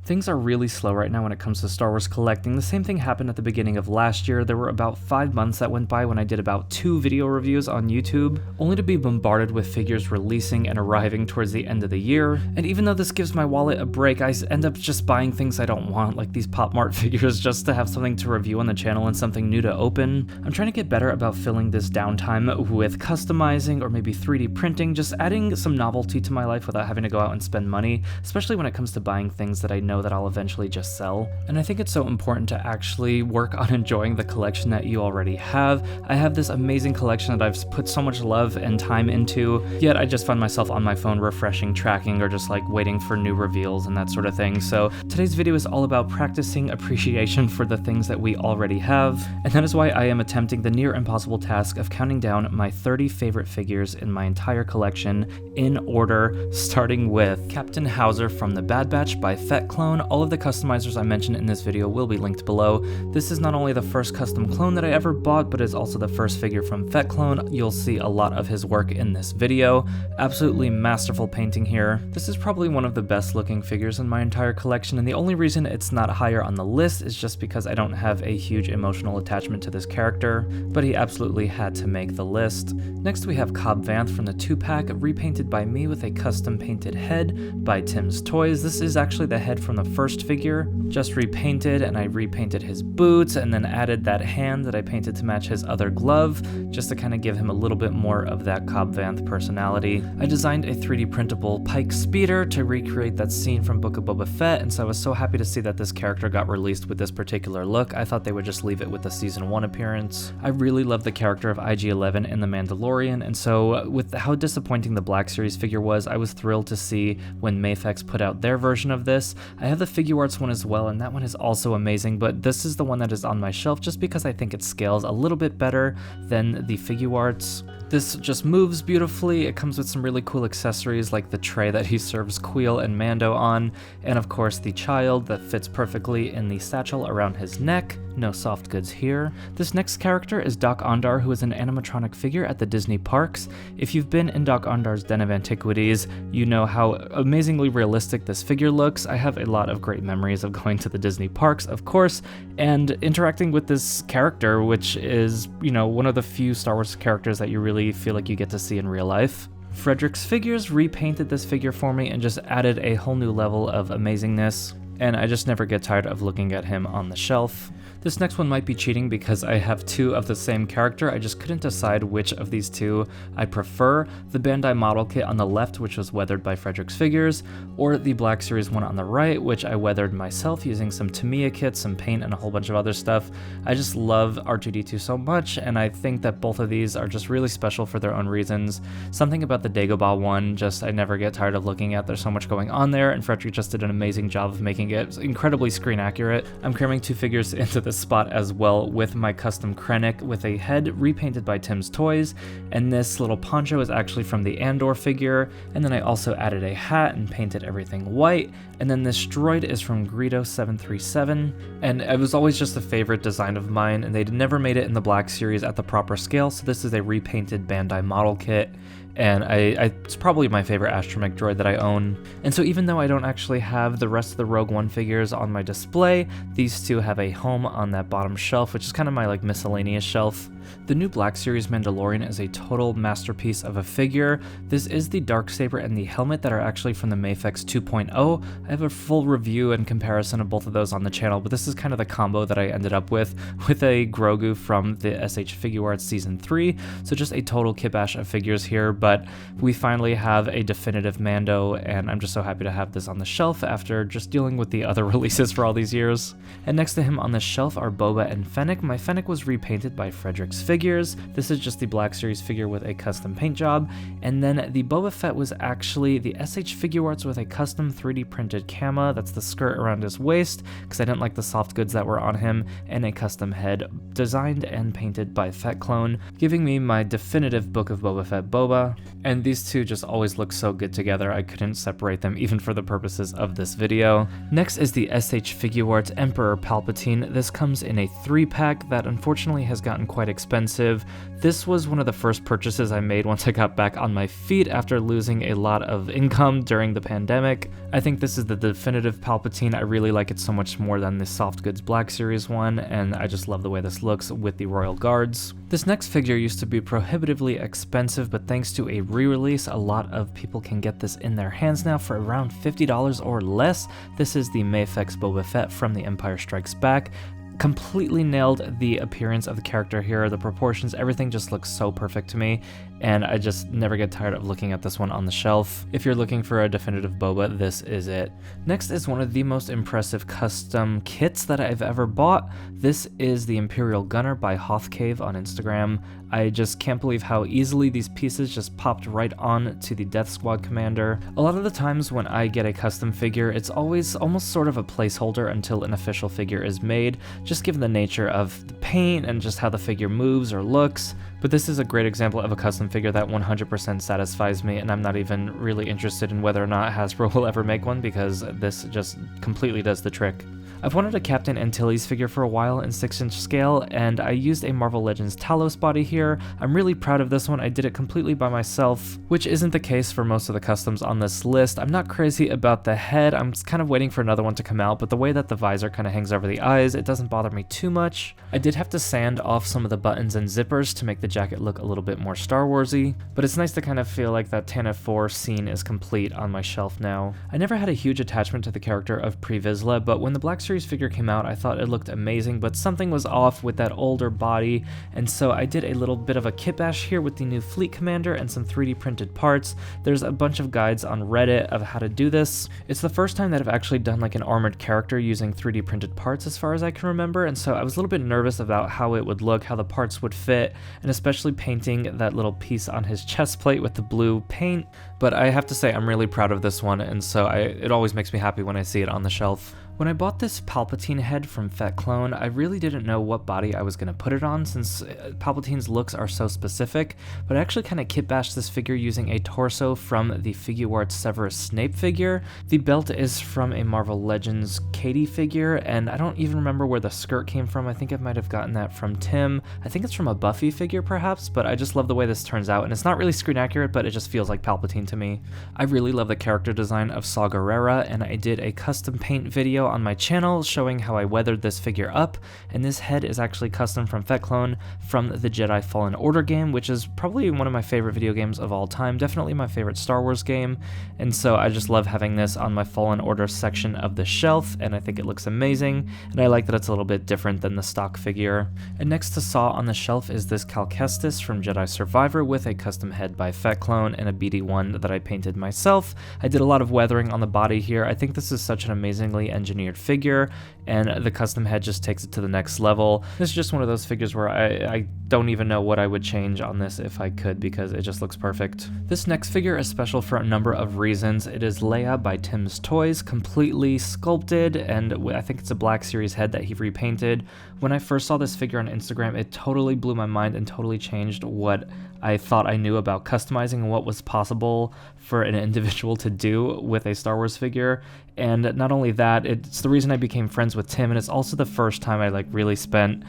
Things are really slow right now when it comes to Star Wars collecting. The same thing happened at the beginning of last year. There were about 5 months that went by when I did about 2 video reviews on YouTube, only to be bombarded with figures releasing and arriving towards the end of the year. And even though this gives my wallet a break, I end up just buying things I don't want, like these Pop Mart figures, just to have something to review on the channel and something new to open. I'm trying to get better about filling this downtime with customizing or maybe 3D printing, just adding some novelty to my life without having to go out and spend money, especially when it comes to buying things that I know that I'll eventually just sell. And I think it's so important to actually work on enjoying the collection that you already have. I have this amazing collection that I've put so much love and time into, yet I just find myself on my phone refreshing, tracking, or just like waiting for new reveals and that sort of thing. So today's video is all about practicing appreciation for the things that we already have, and that is why I am attempting the near impossible task of counting down my 30 favorite figures in my entire collection in order, starting with Captain Hauser from the Bad Batch by Fett Clone. All of the customizers I mentioned in this video will be linked below. This is not only the first custom clone that I ever bought, but is also the first figure from Fett Clone. You'll see a lot of his work in this video. Absolutely masterful painting here. This is probably one of the best looking figures in my entire collection, and the only reason it's not higher on the list is just because I don't have a huge emotional attachment to this character, but he absolutely had to make the list. Next we have Cobb Vanth from the 2-pack, repainted by me with a custom painted head by Tim's Toys. This is actually the head from the first figure, just repainted, and I repainted his boots and then added that hand that I painted to match his other glove, just to kind of give him a little bit more of that Cobb Vanth personality. I designed a 3D printable Pike speeder to recreate that scene from Book of Boba Fett, and so I was so happy to see that this character got released with this particular look. I thought they would just leave it with the season 1 appearance. I really love the character of IG-11 in The Mandalorian, and so with how disappointing the Black Series figure was, I was thrilled to see when Mafex put out their version of this. I have the Figuarts one as well, and that one is also amazing, but this is the one that is on my shelf just because I think it scales a little bit better than the Figuarts. This just moves beautifully. It comes with some really cool accessories like the tray that he serves Queel and Mando on, and of course the child that fits perfectly in the satchel around his neck. No soft goods here. This next character is Doc Ondar, who is an animatronic figure at the Disney parks. If you've been in Doc Ondar's Den of Antiquities, you know how amazingly realistic this figure looks. I have a lot of great memories of going to the Disney parks, of course, and interacting with this character, which is, you know, one of the few Star Wars characters that you really feel like you get to see in real life. Frederick's Figures repainted this figure for me and just added a whole new level of amazingness, and I just never get tired of looking at him on the shelf. This next one might be cheating because I have 2 of the same character. I just couldn't decide which of these 2 I prefer. The Bandai model kit on the left, which was weathered by Frederick's Figures, or the Black Series one on the right, which I weathered myself using some Tamiya kits, some paint, and a whole bunch of other stuff. I just love R2-D2 so much, and I think that both of these are just really special for their own reasons. Something about the Dagobah one, just I never get tired of looking at. There's so much going on there, and Frederick just did an amazing job of making it incredibly screen accurate. I'm cramming 2 figures into this spot as well with my custom Krennic with a head repainted by Tim's Toys, and this little poncho is actually from the Andor figure, and then I also added a hat and painted everything white, and then this droid is from Greedo 737, and it was always just a favorite design of mine, and they never made it in the Black Series at the proper scale, so this is a repainted Bandai model kit. And it's probably my favorite astromech droid that I own. And so even though I don't actually have the rest of the Rogue One figures on my display, these 2 have a home on that bottom shelf, which is kind of my like miscellaneous shelf. The new Black Series Mandalorian is a total masterpiece of a figure. This is the Darksaber and the helmet that are actually from the Mafex 2.0. I have a full review and comparison of both of those on the channel, but this is kind of the combo that I ended up with a Grogu from the SH Figuarts Season 3, so just a total kibash of figures here, but we finally have a definitive Mando, and I'm just so happy to have this on the shelf after just dealing with the other releases for all these years. And next to him on the shelf are Boba and Fennec. My Fennec was repainted by Frederick's Figures. This is just the Black Series figure with a custom paint job, and then the Boba Fett was actually the SH Figuarts with a custom 3D printed cama. That's the skirt around his waist, because I didn't like the soft goods that were on him, and a custom head designed and painted by Fett Clone, giving me my definitive Book of Boba Fett Boba. camera. And these two just always look so good together, I couldn't separate them even for the purposes of this video. Next is the SH Figuarts Emperor Palpatine. This comes in a 3-pack that unfortunately has gotten quite expensive. This was one of the first purchases I made once I got back on my feet after losing a lot of income during the pandemic. I think this is the definitive Palpatine. I really like it so much more than the Soft Goods Black Series one, and I just love the way this looks with the Royal Guards. This next figure used to be prohibitively expensive, but thanks to a re-release, a lot of people can get this in their hands now for around $50 or less. This is the Mafex Boba Fett from The Empire Strikes Back. Completely nailed the appearance of the character here, the proportions, everything just looks so perfect to me, and I just never get tired of looking at this one on the shelf. If you're looking for a definitive Boba, this is it. Next is one of the most impressive custom kits that I've ever bought. This is the Imperial Gunner by Hothcave on Instagram. I just can't believe how easily these pieces just popped right on to the Death Squad commander. A lot of the times when I get a custom figure, it's always almost sort of a placeholder until an official figure is made, just given the nature of the paint and just how the figure moves or looks. But this is a great example of a custom figure that 100% satisfies me, and I'm not even really interested in whether or not Hasbro will ever make one, because this just completely does the trick. I've wanted a Captain Antilles figure for a while in 6-inch scale, and I used a Marvel Legends Talos body here. I'm really proud of this one. I did it completely by myself, which isn't the case for most of the customs on this list. I'm not crazy about the head. I'm kind of waiting for another one to come out, but the way that the visor kind of hangs over the eyes, it doesn't bother me too much. I did have to sand off some of the buttons and zippers to make the jacket look a little bit more Star Warsy, but it's nice to kind of feel like that Tantive 4 scene is complete on my shelf now. I never had a huge attachment to the character of Pre Vizsla, but when the Black Series figure came out, I thought it looked amazing, but something was off with that older body, and so I did a little bit of a kit bash here with the new Fleet Commander and some 3D printed parts. There's a bunch of guides on Reddit of how to do this. It's the first time that I've actually done like an armored character using 3D printed parts as far as I can remember, and so I was a little bit nervous about how it would look, how the parts would fit, and especially painting that little piece on his chest plate with the blue paint. But I have to say I'm really proud of this one, and so it always makes me happy when I see it on the shelf. When I bought this Palpatine head from Fett Clone, I really didn't know what body I was going to put it on since Palpatine's looks are so specific, but I actually kind of kit bashed this figure using a torso from the Figuarts Severus Snape figure. The belt is from a Marvel Legends Katie figure, and I don't even remember where the skirt came from. I think I might have gotten that from Tim. I think it's from a Buffy figure perhaps, but I just love the way this turns out, and it's not really screen accurate, but it just feels like Palpatine to me. I really love the character design of Saw Gerrera, and I did a custom paint video on my channel showing how I weathered this figure up, and this head is actually custom from Fett Clone from the Jedi Fallen Order game, which is probably one of my favorite video games of all time, definitely my favorite Star Wars game, and so I just love having this on my Fallen Order section of the shelf, and I think it looks amazing, and I like that it's a little bit different than the stock figure. And next to Saw on the shelf is this Cal Kestis from Jedi Survivor with a custom head by Fett Clone and a BD1 that I painted myself. I did a lot of weathering on the body here. I think this is such an amazingly engineered figure, and the custom head just takes it to the next level. This is just one of those figures where I don't even know what I would change on this if I could, because it just looks perfect. This next figure is special for a number of reasons. It is Leia by Tim's Toys, completely sculpted, and I think it's a Black Series head that he repainted. When I first saw this figure on Instagram, it totally blew my mind and totally changed what I thought I knew about customizing and what was possible for an individual to do with a Star Wars figure. And not only that, it's the reason I became friends with Tim, and it's also the first time I really spent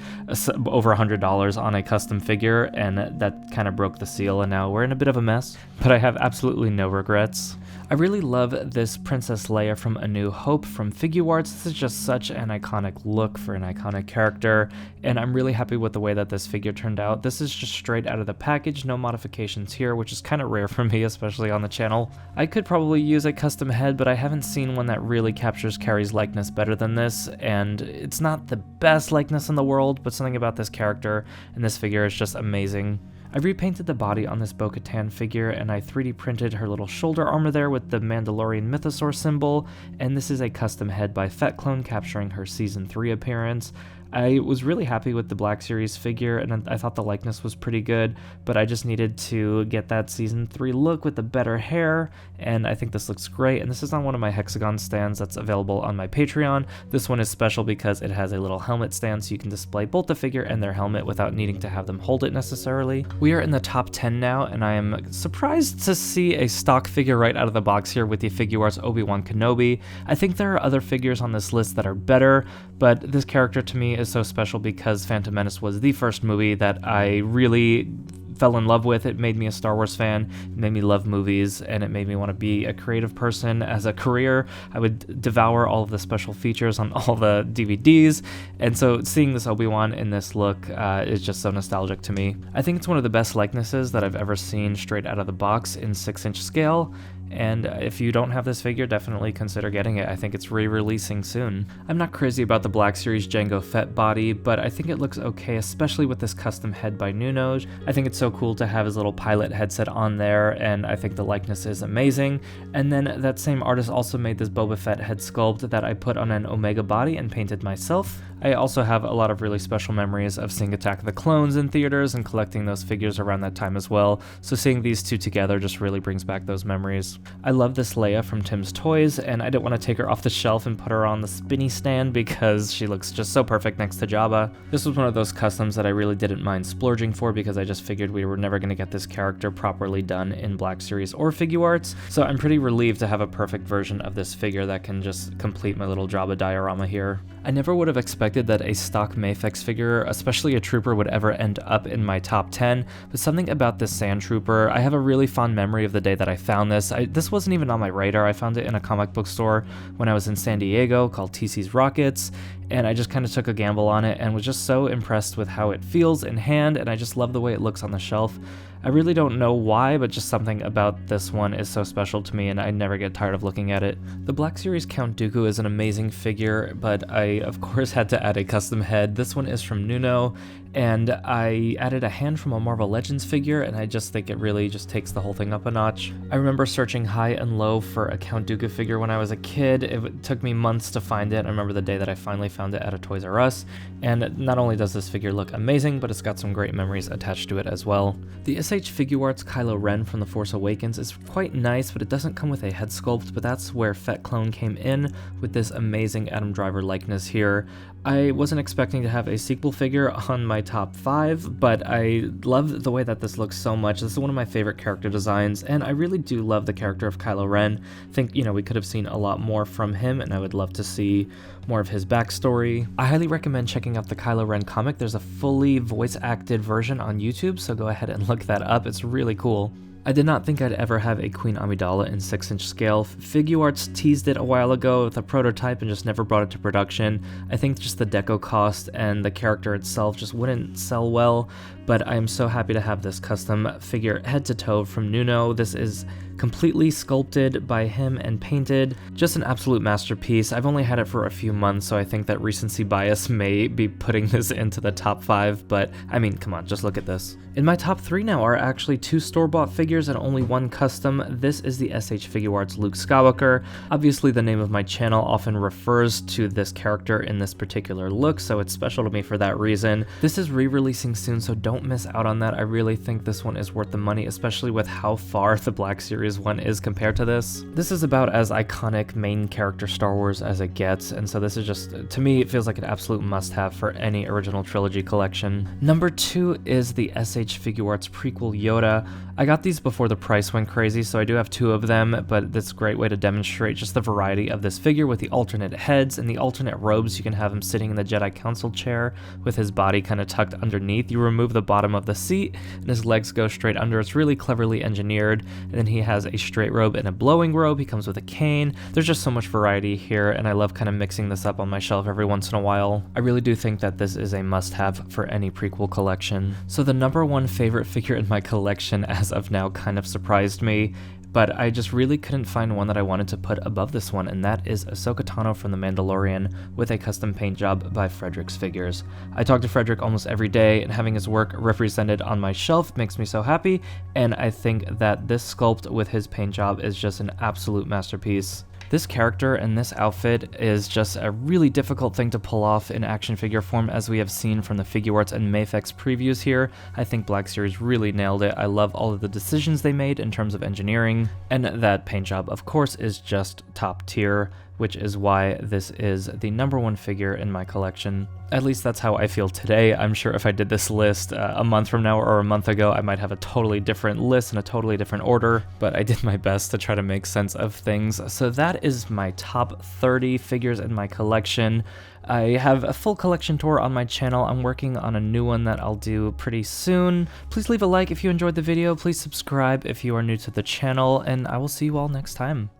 over $100 on a custom figure, and that kind of broke the seal, and now we're in a bit of a mess, but I have absolutely no regrets. I really love this Princess Leia from A New Hope from Figuarts. This is just such an iconic look for an iconic character, and I'm really happy with the way that this figure turned out. This is just straight out of the package, no modifications here, which is kind of rare for me, especially on the channel. I could probably use a custom head, but I haven't seen one that really captures Carrie's likeness better than this, and it's not the best likeness in the world, but something about this character and this figure is just amazing. I repainted the body on this Bo-Katan figure, and I 3D printed her little shoulder armor there with the Mandalorian Mythosaur symbol, and this is a custom head by Fett Clone capturing her Season 3 appearance. I was really happy with the Black Series figure, and I thought the likeness was pretty good, but I just needed to get that Season 3 look with the better hair, and I think this looks great. And this is on one of my hexagon stands that's available on my Patreon. This one is special because it has a little helmet stand, so you can display both the figure and their helmet without needing to have them hold it necessarily. We are in the top 10 now, and I am surprised to see a stock figure right out of the box here with the Figuarts Obi-Wan Kenobi. I think there are other figures on this list that are better, but this character to me is so special because Phantom Menace was the first movie that I really fell in love with. It made me a Star Wars fan, it made me love movies, and it made me want to be a creative person as a career. I would devour all of the special features on all the DVDs, and so seeing this Obi-Wan in this look is just so nostalgic to me. I think it's one of the best likenesses that I've ever seen straight out of the box in 6-inch scale, and if you don't have this figure, definitely consider getting it. I think it's re-releasing soon. I'm not crazy about the Black Series Jango Fett body, but I think it looks okay, especially with this custom head by Nuno. I think it's so cool to have his little pilot headset on there, and I think the likeness is amazing. And then that same artist also made this Boba Fett head sculpt that I put on an Omega body and painted myself. I also have a lot of really special memories of seeing Attack of the Clones in theaters and collecting those figures around that time as well, so seeing these two together just really brings back those memories. I love this Leia from Tim's Toys, and I didn't want to take her off the shelf and put her on the spinny stand because she looks just so perfect next to Jabba. This was one of those customs that I really didn't mind splurging for because I just figured we were never going to get this character properly done in Black Series or Figuarts, so I'm pretty relieved to have a perfect version of this figure that can just complete my little Jabba diorama here. I never would have expected that a stock Mafex figure, especially a trooper, would ever end up in my top 10, but something about this Sand Trooper, I have a really fond memory of the day that I found this. This wasn't even on my radar. I found it in a comic book store when I was in San Diego called TC's Rockets, and I just kind of took a gamble on it and was just so impressed with how it feels in hand, and I just love the way it looks on the shelf. I really don't know why, but just something about this one is so special to me, and I never get tired of looking at it. The Black Series Count Dooku is an amazing figure, but I of course had to add a custom head. This one is from Nuno, and I added a hand from a Marvel Legends figure, and I just think it really just takes the whole thing up a notch. I remember searching high and low for a Count Dooku figure when I was a kid. It took me months to find it. I remember the day that I finally found it at a Toys R Us, and not only does this figure look amazing, but it's got some great memories attached to it as well. The SH Figuarts Kylo Ren from The Force Awakens is quite nice, but it doesn't come with a head sculpt, but that's where Fett Clone came in with this amazing Adam Driver likeness here. I wasn't expecting to have a sequel figure on my top 5, but I love the way that this looks so much. This is one of my favorite character designs, and I really do love the character of Kylo Ren. I think, we could have seen a lot more from him, and I would love to see more of his backstory. I highly recommend checking out the Kylo Ren comic. There's a fully voice-acted version on YouTube, so go ahead and look that up. It's really cool. I did not think I'd ever have a Queen Amidala in 6-inch scale. Figuarts teased it a while ago with a prototype and just never brought it to production. I think just the deco cost and the character itself just wouldn't sell well, but I am so happy to have this custom figure head to toe from Nuno. This is completely sculpted by him and painted. Just an absolute masterpiece. I've only had it for a few months, so I think that recency bias may be putting this into the top 5, but I mean, come on, just look at this. In my top 3 now are actually 2 store-bought figures and only 1 custom. This is the SH Figuarts Luke Skywalker. Obviously, the name of my channel often refers to this character in this particular look, so it's special to me for that reason. This is re-releasing soon, so don't miss out on that. I really think this one is worth the money, especially with how far the Black Series one is compared to this. This is about as iconic main character Star Wars as it gets, and so this is just, to me, it feels like an absolute must-have for any original trilogy collection. Number 2 is the SH Figuarts prequel Yoda. I got these before the price went crazy, so I do have 2 of them, but that's a great way to demonstrate just the variety of this figure with the alternate heads and the alternate robes. You can have him sitting in the Jedi Council chair with his body kind of tucked underneath. You remove the bottom of the seat and his legs go straight under. It's really cleverly engineered, and then he has a straight robe and a blowing robe. He comes with a cane. There's just so much variety here, and I love kind of mixing this up on my shelf every once in a while. I really do think that this is a must-have for any prequel collection. So the number 1 favorite figure in my collection as of now kind of surprised me, but I just really couldn't find one that I wanted to put above this one, and that is Ahsoka Tano from The Mandalorian with a custom paint job by Frederick's Figures. I talk to Frederick almost every day, and having his work represented on my shelf makes me so happy, and I think that this sculpt with his paint job is just an absolute masterpiece. This character and this outfit is just a really difficult thing to pull off in action figure form, as we have seen from the Figuarts and Mafex previews here. I think Black Series really nailed it. I love all of the decisions they made in terms of engineering, and that paint job, of course, is just top tier, which is why this is the #1 figure in my collection. At least that's how I feel today. I'm sure if I did this list a month from now or a month ago, I might have a totally different list in a totally different order, but I did my best to try to make sense of things. So that is my top 30 figures in my collection. I have a full collection tour on my channel. I'm working on a new one that I'll do pretty soon. Please leave a like if you enjoyed the video. Please subscribe if you are new to the channel, and I will see you all next time.